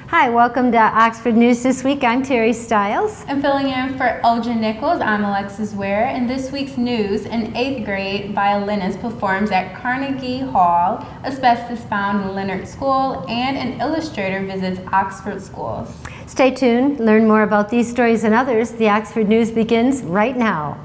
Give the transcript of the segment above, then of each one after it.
Hi, welcome to Oxford News This Week. I'm Terry Stiles. And filling in for Elgin Nichols, I'm Alexis Ware. In this week's news, an 8th grade violinist performs at Carnegie Hall, asbestos found in Leonard School, and an illustrator visits Oxford schools. Stay tuned, learn more about these stories and others. The Oxford News begins right now.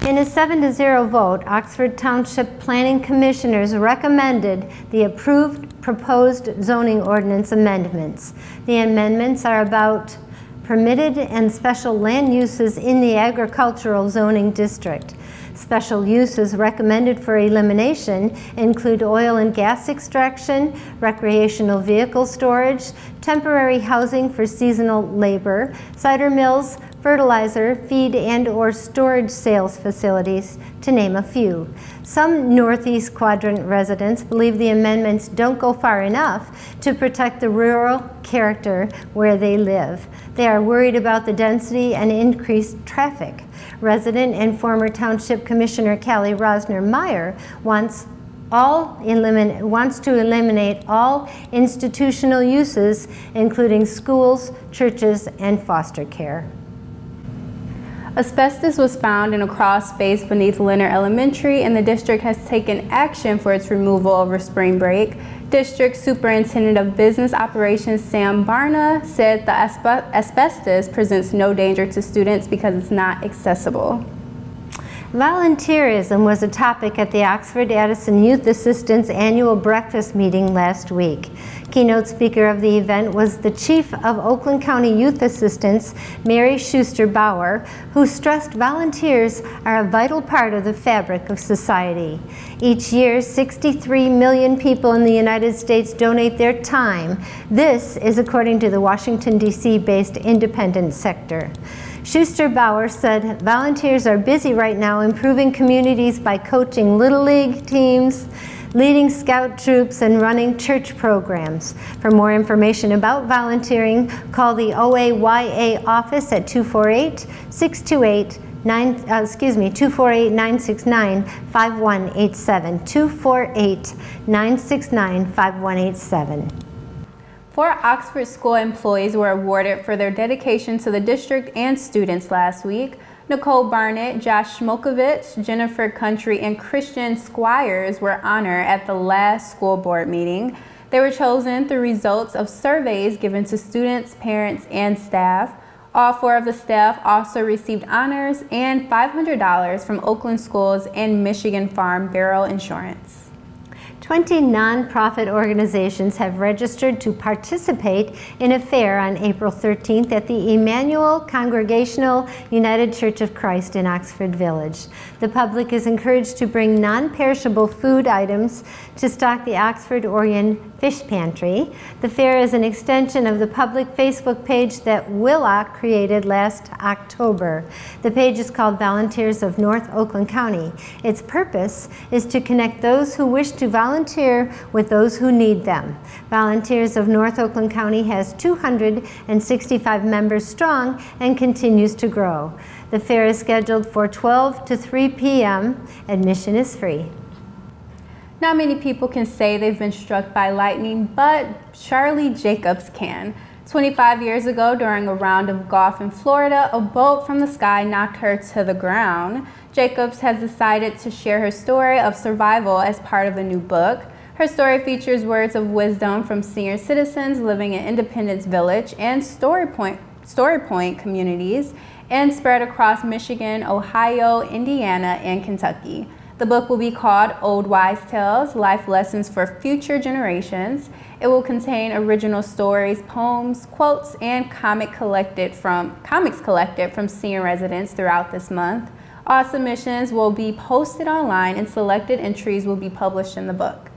In a 7-0 vote, Oxford Township Planning Commissioners recommended the approved proposed zoning ordinance amendments. The amendments are about permitted and special land uses in the agricultural zoning district. Special uses recommended for elimination include oil and gas extraction, recreational vehicle storage, temporary housing for seasonal labor, cider mills, fertilizer, feed and/or storage sales facilities, to name a few. Some Northeast Quadrant residents believe the amendments don't go far enough to protect the rural character where they live. They are worried about the density and increased traffic. Resident and former Township Commissioner Callie Rosner-Meyer wants to eliminate all institutional uses, including schools, churches, and foster care. Asbestos was found in a crawl space beneath Leonard Elementary, and the district has taken action for its removal over spring break. District Superintendent of Business Operations Sam Barna said the asbestos presents no danger to students because it's not accessible. Volunteerism was a topic at the Oxford Addison Youth Assistance annual breakfast meeting last week. Keynote speaker of the event was the Chief of Oakland County Youth Assistance, Mary Schuster Bauer, who stressed volunteers are a vital part of the fabric of society. Each year, 63 million people in the United States donate their time. This is according to the Washington, D.C. based independent sector. Schuster Bauer said volunteers are busy right now improving communities by coaching Little League teams, leading scout troops, and running church programs. For more information about volunteering, call the OAYA office at 248-969-5187, 248-969-5187. 4 Oxford school employees were awarded for their dedication to the district and students last week. Nicole Barnett, Josh Smokovich, Jennifer Country, and Christian Squires were honored at the last school board meeting. They were chosen through results of surveys given to students, parents, and staff. All 4 of the staff also received honors and $500 from Oakland Schools and Michigan Farm Bureau Insurance. 20 nonprofit organizations have registered to participate in a fair on April 13th at the Emmanuel Congregational United Church of Christ in Oxford Village. The public is encouraged to bring non-perishable food items to stock the Oxford Orion Fish Pantry. The fair is an extension of the public Facebook page that Willock created last October. The page is called Volunteers of North Oakland County. Its purpose is to connect those who wish to volunteer with those who need them. Volunteers of North Oakland County has 265 members strong and continues to grow. The fair is scheduled for 12 to 3 p.m. Admission is free. Not many people can say they've been struck by lightning, but Charlie Jacobs can. 25 years ago, during a round of golf in Florida, a bolt from the sky knocked her to the ground. Jacobs has decided to share her story of survival as part of a new book. Her story features words of wisdom from senior citizens living in Independence Village and Story Point communities, and spread across Michigan, Ohio, Indiana, and Kentucky. The book will be called Old Wise Tales, Life Lessons for Future Generations. It will contain original stories, poems, quotes, and comics collected from senior residents throughout this month. All submissions will be posted online and selected entries will be published in the book.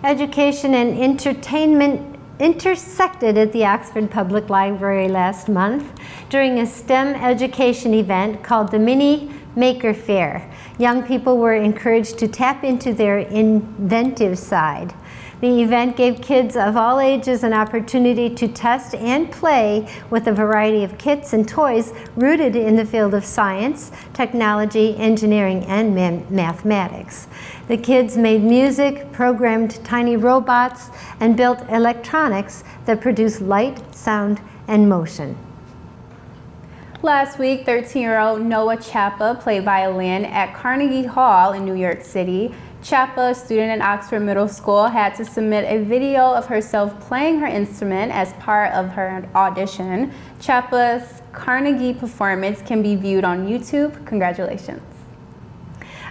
Education and entertainment intersected at the Oxford Public Library last month during a STEM education event called the Mini Maker Fair. Young people were encouraged to tap into their inventive side. The event gave kids of all ages an opportunity to test and play with a variety of kits and toys rooted in the field of science, technology, engineering, and mathematics. The kids made music, programmed tiny robots, and built electronics that produce light, sound, and motion. Last week, 13-year-old Noah Chapa played violin at Carnegie Hall in New York City. Chapa, a student at Oxford Middle School, had to submit a video of herself playing her instrument as part of her audition. Chapa's Carnegie performance can be viewed on YouTube. Congratulations.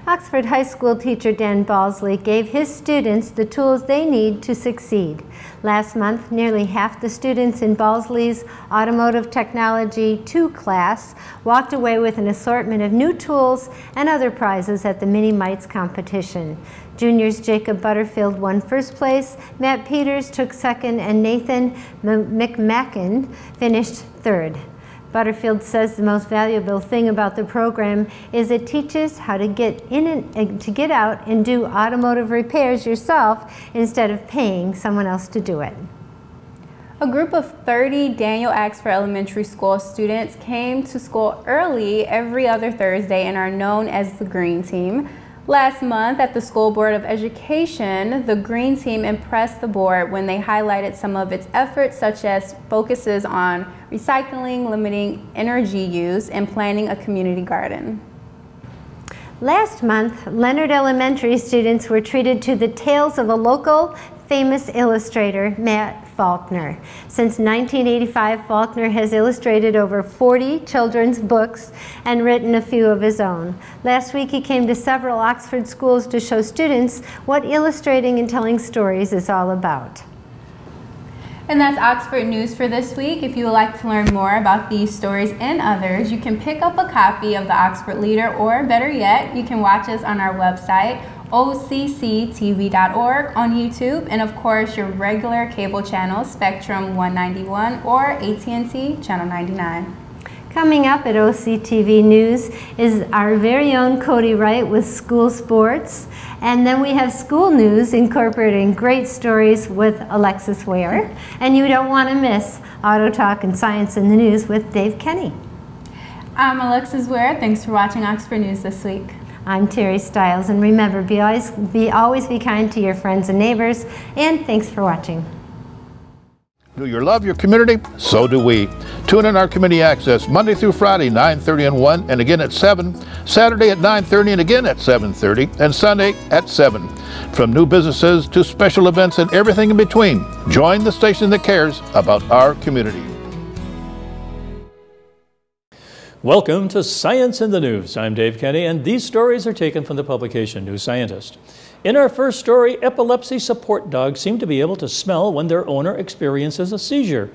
Oxford High School teacher Dan Balsley gave his students the tools they need to succeed. Last month, nearly half the students in Balsley's Automotive Technology 2 class walked away with an assortment of new tools and other prizes at the Mini Mites competition. Juniors Jacob Butterfield won first place, Matt Peters took second, and Nathan McMacken finished third. Butterfield says the most valuable thing about the program is it teaches how to get out and do automotive repairs yourself instead of paying someone else to do it. A group of 30 Daniel Axford Elementary School students came to school early every other Thursday and are known as the Green Team. Last month at the School Board of Education, the Green Team impressed the board when they highlighted some of its efforts, such as focuses on recycling, limiting energy use, and planting a community garden. Last month, Leonard Elementary students were treated to the tales of a local famous illustrator, Matt Faulkner. Since 1985, Faulkner has illustrated over 40 children's books and written a few of his own. Last week he came to several Oxford schools to show students what illustrating and telling stories is all about. And that's Oxford News for this week. If you would like to learn more about these stories and others, you can pick up a copy of the Oxford Leader, or better yet, you can watch us on our website, OCCTV.org, on YouTube, and of course your regular cable channels, Spectrum 191 or AT&T Channel 99. Coming up at OCTV News is our very own Cody Wright with school sports. And then we have school news incorporating great stories with Alexis Ware. And you don't want to miss Auto Talk and Science in the News with Dave Kenny. I'm Alexis Ware. Thanks for watching Oxford News this week. I'm Terry Stiles, and remember, always be kind to your friends and neighbors, and thanks for watching. Do you love your community? So do we. Tune in our community access Monday through Friday, 9:30 and 1, and again at 7, Saturday at 9:30 and again at 7:30, and Sunday at 7. From new businesses to special events and everything in between, join the station that cares about our community. Welcome to Science in the News. I'm Dave Kenny, and these stories are taken from the publication New Scientist. In our first story, epilepsy support dogs seem to be able to smell when their owner experiences a seizure.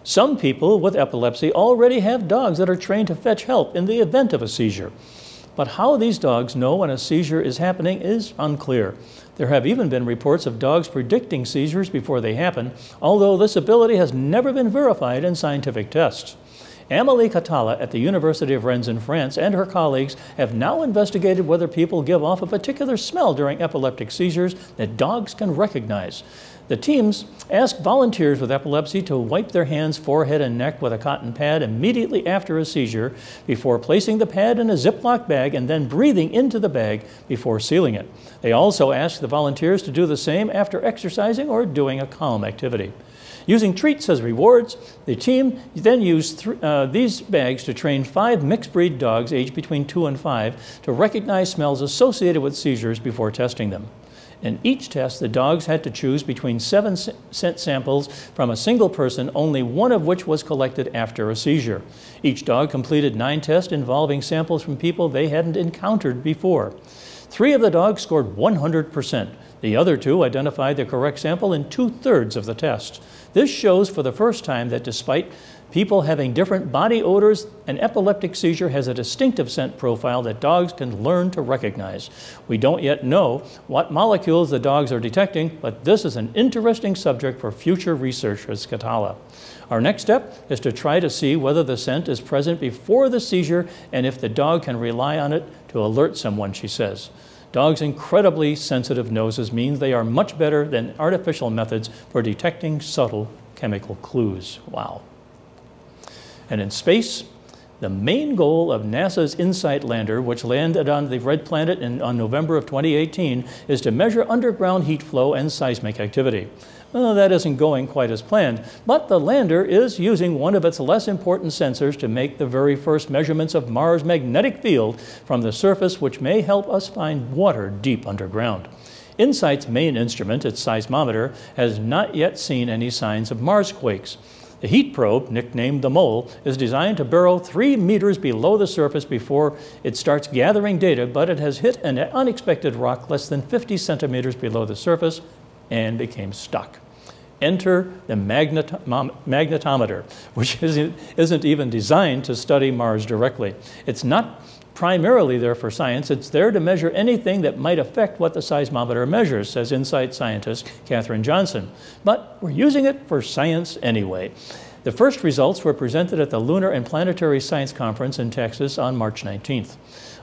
Some people with epilepsy already have dogs that are trained to fetch help in the event of a seizure. But how these dogs know when a seizure is happening is unclear. There have even been reports of dogs predicting seizures before they happen, although this ability has never been verified in scientific tests. Amélie Catala at the University of Rennes in France and her colleagues have now investigated whether people give off a particular smell during epileptic seizures that dogs can recognize. The teams asked volunteers with epilepsy to wipe their hands, forehead, and neck with a cotton pad immediately after a seizure before placing the pad in a Ziploc bag and then breathing into the bag before sealing it. They also asked the volunteers to do the same after exercising or doing a calm activity. Using treats as rewards, the team then used these bags to train 5 mixed-breed dogs aged between 2 and 5 to recognize smells associated with seizures before testing them. In each test, the dogs had to choose between 7 scent samples from a single person, only one of which was collected after a seizure. Each dog completed 9 tests involving samples from people they hadn't encountered before. 3 of the dogs scored 100%. The other 2 identified the correct sample in 2/3 of the tests. This shows for the first time that despite People having different body odors, an epileptic seizure has a distinctive scent profile that dogs can learn to recognize. We don't yet know what molecules the dogs are detecting, but this is an interesting subject for future research, says Katala. Our next step is to try to see whether the scent is present before the seizure and if the dog can rely on it to alert someone, she says. Dogs' incredibly sensitive noses means they are much better than artificial methods for detecting subtle chemical clues. Wow. And in space, the main goal of NASA's InSight lander, which landed on the Red Planet on November of 2018, is to measure underground heat flow and seismic activity. Well, that isn't going quite as planned, but the lander is using one of its less important sensors to make the very first measurements of Mars' magnetic field from the surface, which may help us find water deep underground. InSight's main instrument, its seismometer, has not yet seen any signs of Mars quakes. The heat probe, nicknamed the Mole, is designed to burrow 3 meters below the surface before it starts gathering data, but it has hit an unexpected rock less than 50 centimeters below the surface and became stuck. Enter the magnetometer, which isn't even designed to study Mars directly. It's not primarily there for science. It's there to measure anything that might affect what the seismometer measures, says InSight scientist Katherine Johnson. But we're using it for science anyway. The first results were presented at the Lunar and Planetary Science Conference in Texas on March 19th.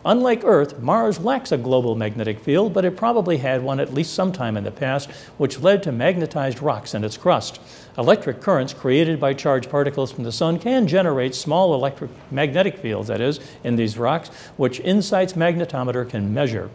Unlike Earth, Mars lacks a global magnetic field, but it probably had one at least sometime in the past, which led to magnetized rocks in its crust. Electric currents created by charged particles from the sun can generate small electromagnetic fields, that is, in these rocks, which InSight's magnetometer can measure.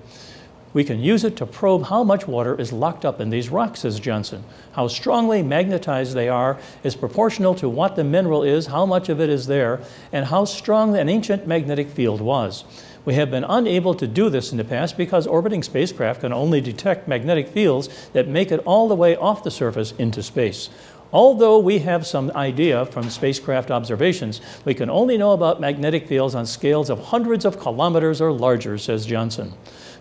We can use it to probe how much water is locked up in these rocks, says Johnson. How strongly magnetized they are is proportional to what the mineral is, how much of it is there, and how strong an ancient magnetic field was. We have been unable to do this in the past because orbiting spacecraft can only detect magnetic fields that make it all the way off the surface into space. Although we have some idea from spacecraft observations, we can only know about magnetic fields on scales of hundreds of kilometers or larger, says Johnson.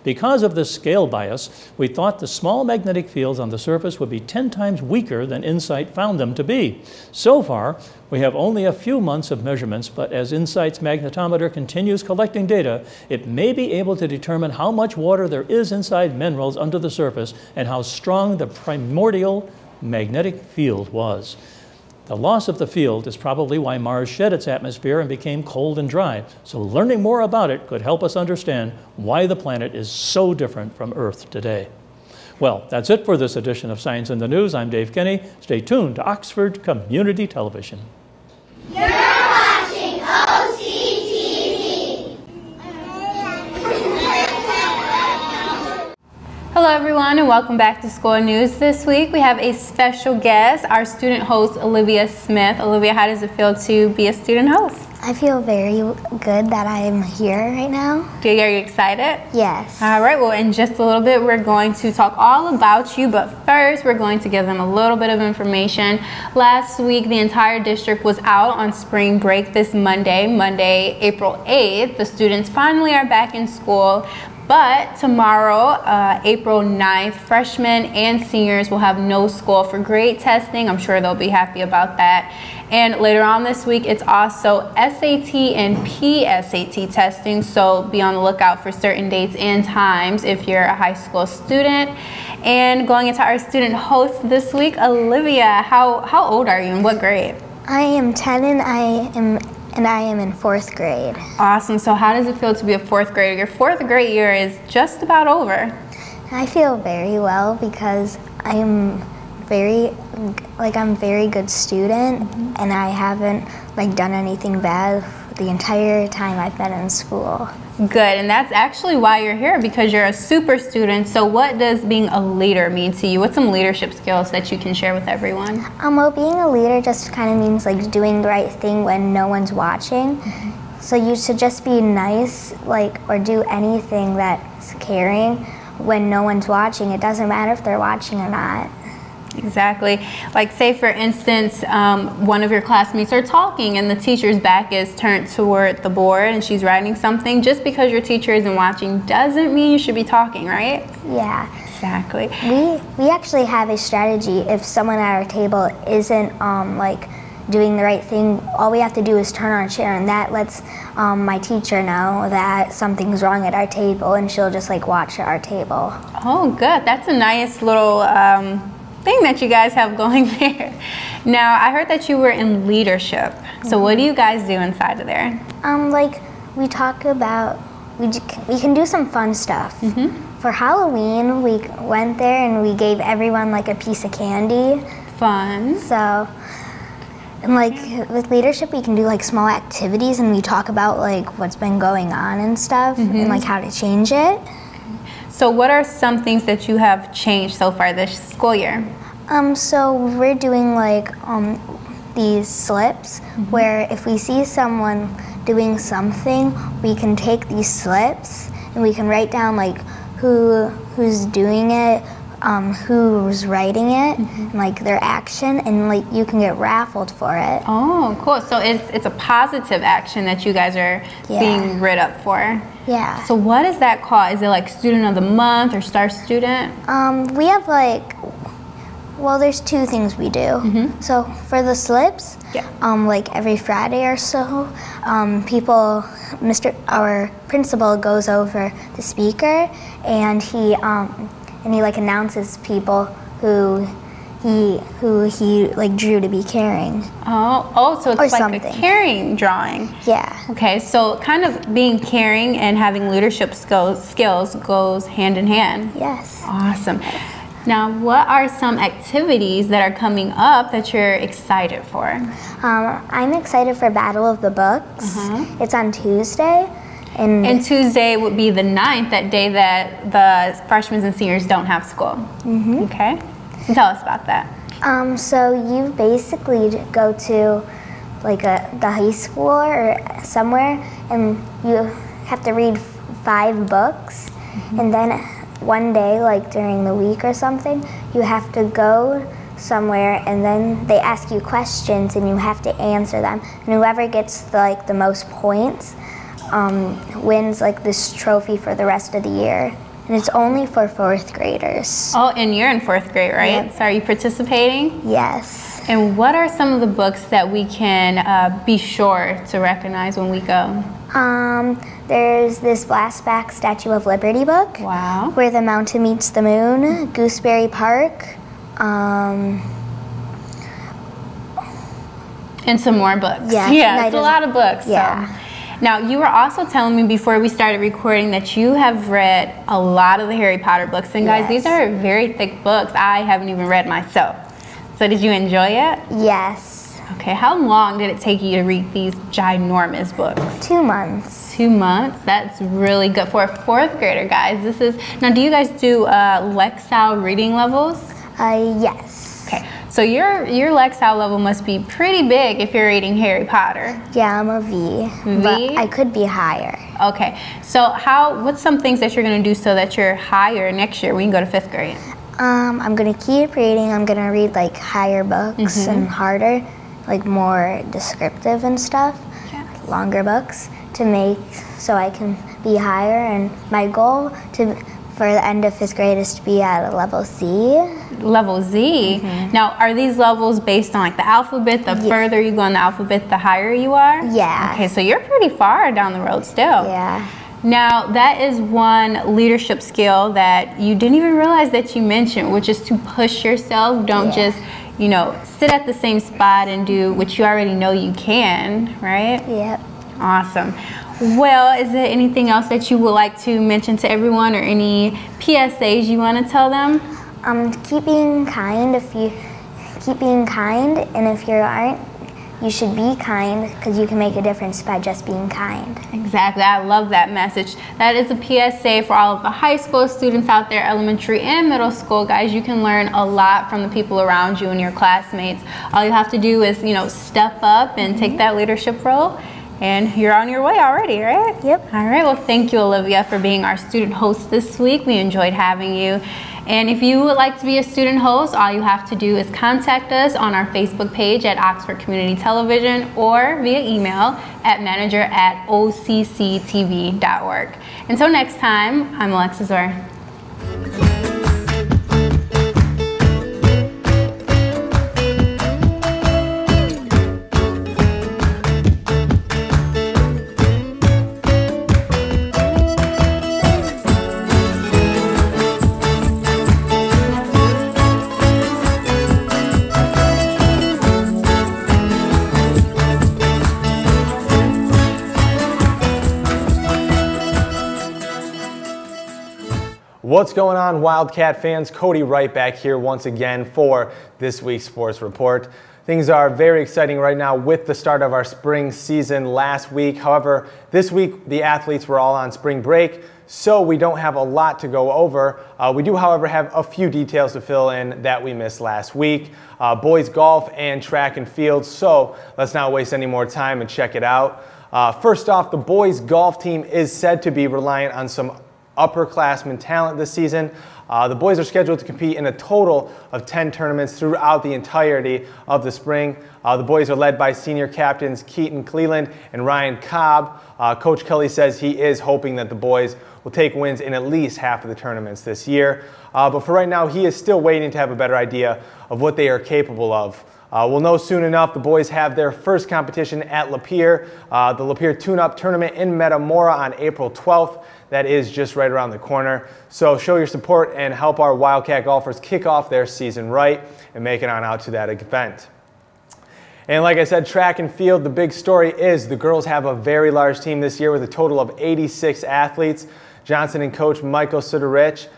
Because of this scale bias, we thought the small magnetic fields on the surface would be 10 times weaker than InSight found them to be. So far, we have only a few months of measurements, but as InSight's magnetometer continues collecting data, it may be able to determine how much water there is inside minerals under the surface and how strong the primordial magnetic field was. The loss of the field is probably why Mars shed its atmosphere and became cold and dry. So learning more about it could help us understand why the planet is so different from Earth today. Well, that's it for this edition of Science in the News. I'm Dave Kenny. Stay tuned to Oxford Community Television. You're watching OCTV. Hello everyone and welcome back to School News. This week we have a special guest, our student host Olivia Smith. Olivia, how does it feel to be a student host? I feel very good that I am here right now. Are you excited? Yes. All right, well in just a little bit we're going to talk all about you, but first we're going to give them a little bit of information. Last week the entire district was out on spring break this Monday, April 8th. The students finally are back in school. But tomorrow, April 9th, freshmen and seniors will have no school for grade testing. I'm sure they'll be happy about that. And later on this week, it's also SAT and PSAT testing. So be on the lookout for certain dates and times if you're a high school student. And going into our student host this week, Olivia, how old are you and what grade? I am 10 and I am in 4th grade. Awesome. So how does it feel to be a 4th grader? Your 4th grade year is just about over. I feel very well because I'm very good student and I haven't done anything bad the entire time I've been in school. Good, and that's actually why you're here, because you're a super student. So what does being a leader mean to you? What's some leadership skills that you can share with everyone? Well, being a leader just kind of means doing the right thing when no one's watching. So you should just be nice, or do anything that's caring when no one's watching. It doesn't matter if they're watching or not. Exactly. Say for instance, one of your classmates are talking and the teacher's back is turned toward the board and she's writing something. Just because your teacher isn't watching doesn't mean you should be talking, right? Yeah. Exactly. We actually have a strategy if someone at our table isn't doing the right thing, all we have to do is turn our chair, and that lets my teacher know that something's wrong at our table, and she'll just like watch at our table. Oh, good. That's a nice little thing that you guys have going there. Now, I heard that you were in leadership. So what do you guys do inside of there? Like we talk about, we can do some fun stuff. For Halloween, we went there and we gave everyone like a piece of candy. Fun. So, and like with leadership, we can do like small activities, and we talk about like what's been going on and stuff, and like how to change it. So what are some things that you have changed so far this school year? So we're doing like these slips where if we see someone doing something, we can take these slips and we can write down like who's doing it, who's writing it, and like their action, and like you can get raffled for it. Oh, cool. So it's a positive action that you guys are being writ up for. Yeah. So what is that called? Is it like Student of the Month or Star Student? We have like, well, there's two things we do. So for the slips, like every Friday or so, our principal goes over the speaker, and he like announces people who he like drew to be caring. Oh, so it's or like something. a caring drawing. Yeah. Okay, so kind of being caring and having leadership skills goes hand in hand. Yes. Awesome. Now, what are some activities that are coming up that you're excited for? I'm excited for Battle of the Books. It's on Tuesday. And Tuesday would be the 9th, that day that the freshmen and seniors don't have school. Okay, so tell us about that. So you basically go to like the high school or somewhere, and you have to read 5 books, and then one day, like during the week or something, you have to go somewhere, and then they ask you questions and you have to answer them, and whoever gets the most points wins like this trophy for the rest of the year. And it's only for 4th graders. Oh, and you're in 4th grade, right? Yep. So are you participating? Yes. And what are some of the books that we can be sure to recognize when we go? There's this Blastback Statue of Liberty book. Wow. Where the Mountain Meets the Moon, Gooseberry Park. And some more books. Yeah, it's a lot of books. Yeah. So. Now, you were also telling me before we started recording that you have read a lot of the Harry Potter books. And guys, these are very thick books. I haven't even read myself. So did you enjoy it? Yes. Okay, how long did it take you to read these ginormous books? 2 months. 2 months? That's really good for a 4th grader, guys. Now, do you guys do Lexile reading levels? Yes. Okay, so your Lexile level must be pretty big if you're reading Harry Potter. Yeah, I'm a V. But I could be higher. Okay, so what's some things that you're going to do so that you're higher next year when you go to 5th grade? I'm going to keep reading. I'm going to read like higher books and harder, like more descriptive and stuff, longer books so I can be higher. And my goal for the end of 5th grade is to be at a level C. Level Z? Now, are these levels based on like the alphabet? The further you go in the alphabet, the higher you are? Yeah. Okay, so you're pretty far down the road still. Yeah. Now, that is one leadership skill that you didn't even realize that you mentioned, which is to push yourself. Don't just, sit at the same spot and do what you already know you can, right? Yep. Awesome. Well, is there anything else that you would like to mention to everyone, or any PSAs you want to tell them? Keep being kind. And if you aren't, you should be kind, because you can make a difference by just being kind. Exactly. I love that message. That is a PSA for all of the high school students out there, elementary and middle school. Guys, you can learn a lot from the people around you and your classmates. All you have to do is, step up and take that leadership role, and you're on your way already, right? Yep. All right. Well, thank you, Olivia, for being our student host this week. We enjoyed having you. And if you would like to be a student host, all you have to do is contact us on our Facebook page at Oxford Community Television, or via email at manager@occtv.org. Until next time, I'm Alexis Orr. What's going on, Wildcat fans? Cody Wright back here once again for this week's Sports Report. Things are very exciting right now with the start of our spring season last week. However, this week the athletes were all on spring break, so we don't have a lot to go over. We do, however, have a few details to fill in that we missed last week. Boys golf and track and field, so let's not waste any more time and check it out. First off, the boys golf team is said to be reliant on some upperclassmen talent this season. The boys are scheduled to compete in a total of 10 tournaments throughout the entirety of the spring. The boys are led by senior captains Keaton Cleland and Ryan Cobb. Coach Kelly says he is hoping that the boys will take wins in at least half of the tournaments this year. But for right now, he is still waiting to have a better idea of what they are capable of. We'll know soon enough. The boys have their first competition at Lapeer, the Lapeer Tune-Up Tournament in Metamora on April 12th. That is just right around the corner. So show your support and help our Wildcat golfers kick off their season right and make it on out to that event. And like I said, track and field, the big story is the girls have a very large team this year with a total of 86 athletes. Johnson and coach Michael Suderich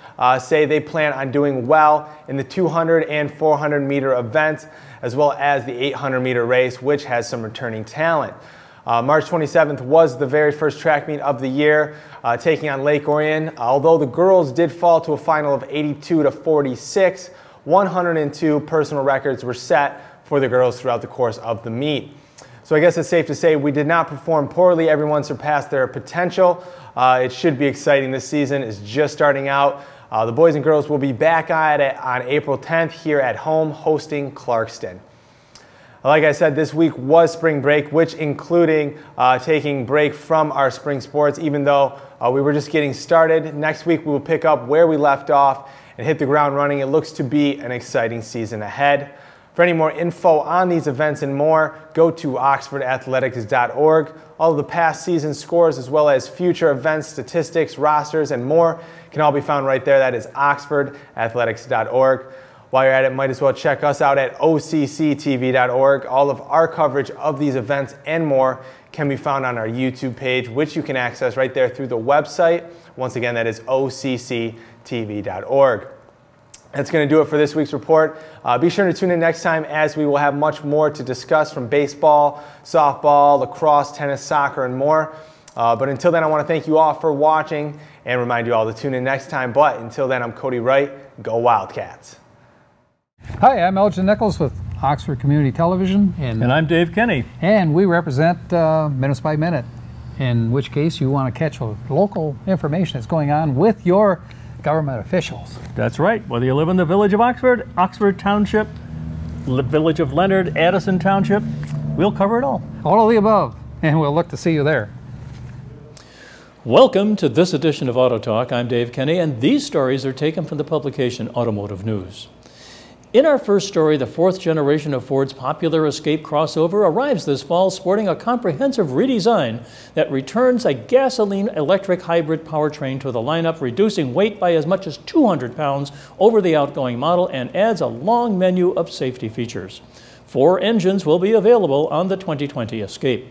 say they plan on doing well in the 200 and 400 meter events, as well as the 800 meter race, which has some returning talent. March 27th was the very first track meet of the year, taking on Lake Orion. Although the girls did fall to a final of 82-46, 102 personal records were set for the girls throughout the course of the meet. So I guess it's safe to say we did not perform poorly. Everyone surpassed their potential. It should be exciting. This season is just starting out. The boys and girls will be back at it on April 10th here at home hosting Clarkston. Like I said, this week was spring break, which including taking break from our spring sports, even though we were just getting started. Next week, we will pick up where we left off and hit the ground running. It looks to be an exciting season ahead. For any more info on these events and more, go to oxfordathletics.org. All of the past season scores, as well as future events, statistics, rosters, and more can all be found right there. That is oxfordathletics.org. While you're at it, might as well check us out at OCCTV.org. All of our coverage of these events and more can be found on our YouTube page, which you can access right there through the website. Once again, that is OCCTV.org. That's going to do it for this week's report. Be sure to tune in next time, as we will have much more to discuss from baseball, softball, lacrosse, tennis, soccer, and more. But until then, I want to thank you all for watching and remind you all to tune in next time. But until then, I'm Cody Wright. Go Wildcats. Hi, I'm Elgin Nichols with Oxford Community Television. And I'm Dave Kenny. And we represent Minutes by Minute, in which case you want to catch local information that's going on with your government officials. That's right. Whether you live in the village of Oxford, Oxford Township, the village of Leonard, Addison Township, we'll cover it all. All of the above, and we'll look to see you there. Welcome to this edition of Auto Talk. I'm Dave Kenny, and these stories are taken from the publication Automotive News. In our first story, the fourth generation of Ford's popular Escape crossover arrives this fall sporting a comprehensive redesign that returns a gasoline-electric hybrid powertrain to the lineup, reducing weight by as much as 200 pounds over the outgoing model, and adds a long menu of safety features. 4 engines will be available on the 2020 Escape.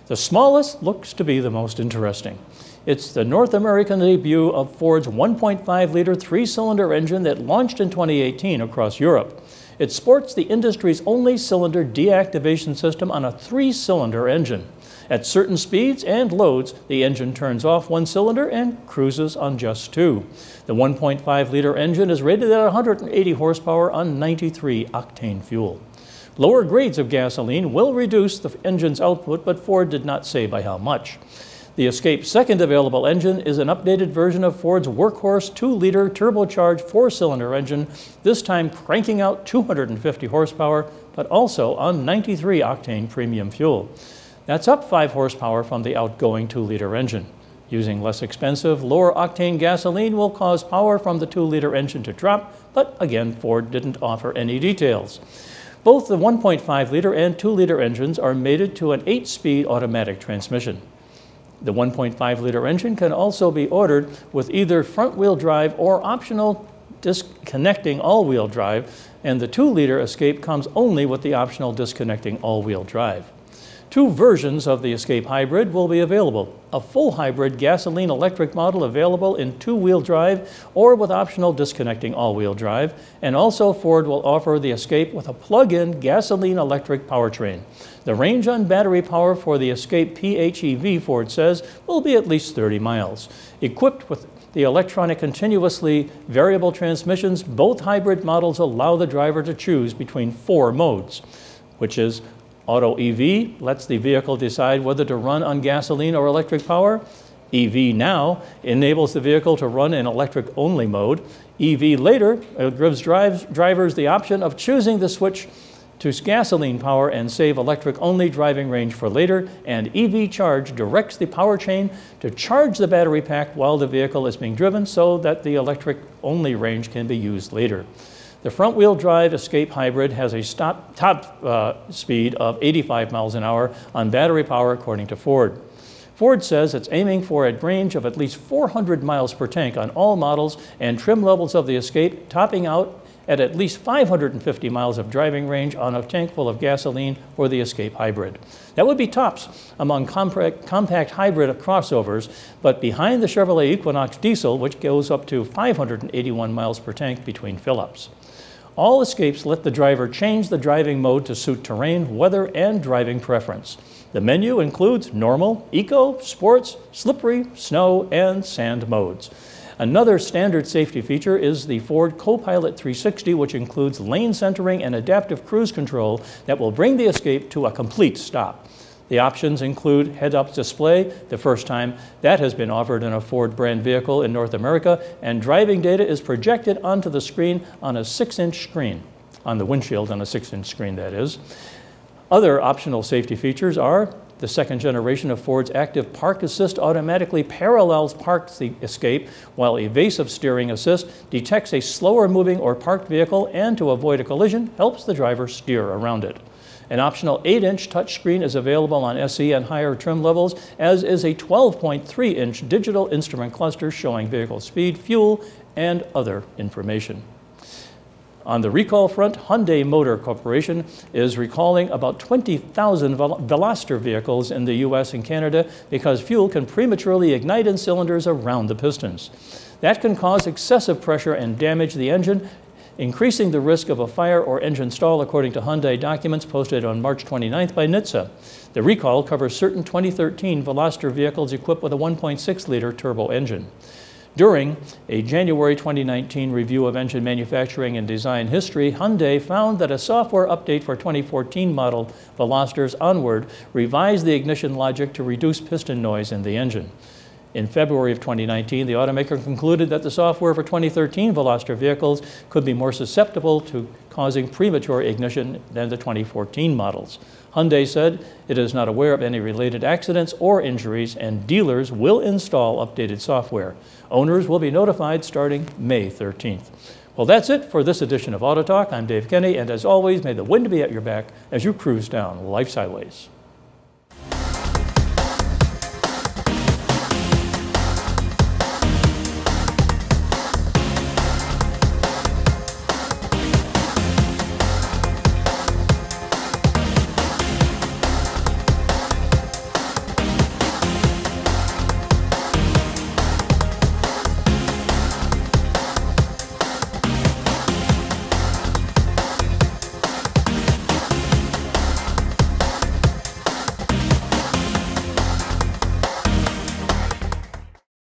The smallest looks to be the most interesting. It's the North American debut of Ford's 1.5-liter 3-cylinder engine that launched in 2018 across Europe. It sports the industry's only cylinder deactivation system on a 3-cylinder engine. At certain speeds and loads, the engine turns off 1 cylinder and cruises on just 2. The 1.5-liter engine is rated at 180 horsepower on 93 octane fuel. Lower grades of gasoline will reduce the engine's output, but Ford did not say by how much. The Escape's second available engine is an updated version of Ford's workhorse 2-liter turbocharged 4-cylinder engine, this time cranking out 250 horsepower, but also on 93 octane premium fuel. That's up 5 horsepower from the outgoing 2-liter engine. Using less expensive, lower octane gasoline will cause power from the 2-liter engine to drop, but again, Ford didn't offer any details. Both the 1.5-liter and 2-liter engines are mated to an 8-speed automatic transmission. The 1.5-liter engine can also be ordered with either front-wheel drive or optional disconnecting all-wheel drive, and the 2-liter Escape comes only with the optional disconnecting all-wheel drive. 2 versions of the Escape Hybrid will be available. A full hybrid gasoline-electric model available in 2-wheel drive or with optional disconnecting all-wheel drive. And also Ford will offer the Escape with a plug-in gasoline-electric powertrain. The range on battery power for the Escape PHEV, Ford says, will be at least 30 miles. Equipped with the electronic continuously variable transmissions, both hybrid models allow the driver to choose between 4 modes, which is Auto EV lets the vehicle decide whether to run on gasoline or electric power. EV Now enables the vehicle to run in electric-only mode. EV Later gives drivers the option of choosing the switch to gasoline power and save electric-only driving range for later. And EV Charge directs the power chain to charge the battery pack while the vehicle is being driven so that the electric-only range can be used later. The front-wheel drive Escape Hybrid has a top speed of 85 miles an hour on battery power, according to Ford. Ford says it's aiming for a range of at least 400 miles per tank on all models and trim levels of the Escape, topping out at least 550 miles of driving range on a tank full of gasoline for the Escape Hybrid. That would be tops among compact hybrid crossovers, but behind the Chevrolet Equinox diesel, which goes up to 581 miles per tank between fill-ups. All Escapes let the driver change the driving mode to suit terrain, weather, and driving preference. The menu includes normal, eco, sports, slippery, snow, and sand modes. Another standard safety feature is the Ford Co-Pilot 360, which includes lane centering and adaptive cruise control that will bring the Escape to a complete stop. The options include head-up display, the first time that has been offered in a Ford brand vehicle in North America, and driving data is projected onto the screen on a 6-inch screen, on the windshield on a 6-inch screen, that is. Other optional safety features are the second generation of Ford's Active Park Assist automatically parallels parks the Escape, while Evasive Steering Assist detects a slower moving or parked vehicle and, to avoid a collision, helps the driver steer around it. An optional 8-inch touchscreen is available on SE and higher trim levels, as is a 12.3-inch digital instrument cluster showing vehicle speed, fuel, and other information. On the recall front, Hyundai Motor Corporation is recalling about 20,000 Veloster vehicles in the U.S. and Canada because fuel can prematurely ignite in cylinders around the pistons. That can cause excessive pressure and damage the engine, increasing the risk of a fire or engine stall, according to Hyundai documents posted on March 29th by NHTSA. The recall covers certain 2013 Veloster vehicles equipped with a 1.6-liter turbo engine. During a January 2019 review of engine manufacturing and design history, Hyundai found that a software update for 2014 model Velosters Onward revised the ignition logic to reduce piston noise in the engine. In February of 2019, the automaker concluded that the software for 2013 Veloster vehicles could be more susceptible to causing premature ignition than the 2014 models. Hyundai said it is not aware of any related accidents or injuries, and dealers will install updated software. Owners will be notified starting May 13th. Well, that's it for this edition of Auto Talk. I'm Dave Kenny, and as always, may the wind be at your back as you cruise down Life's highways.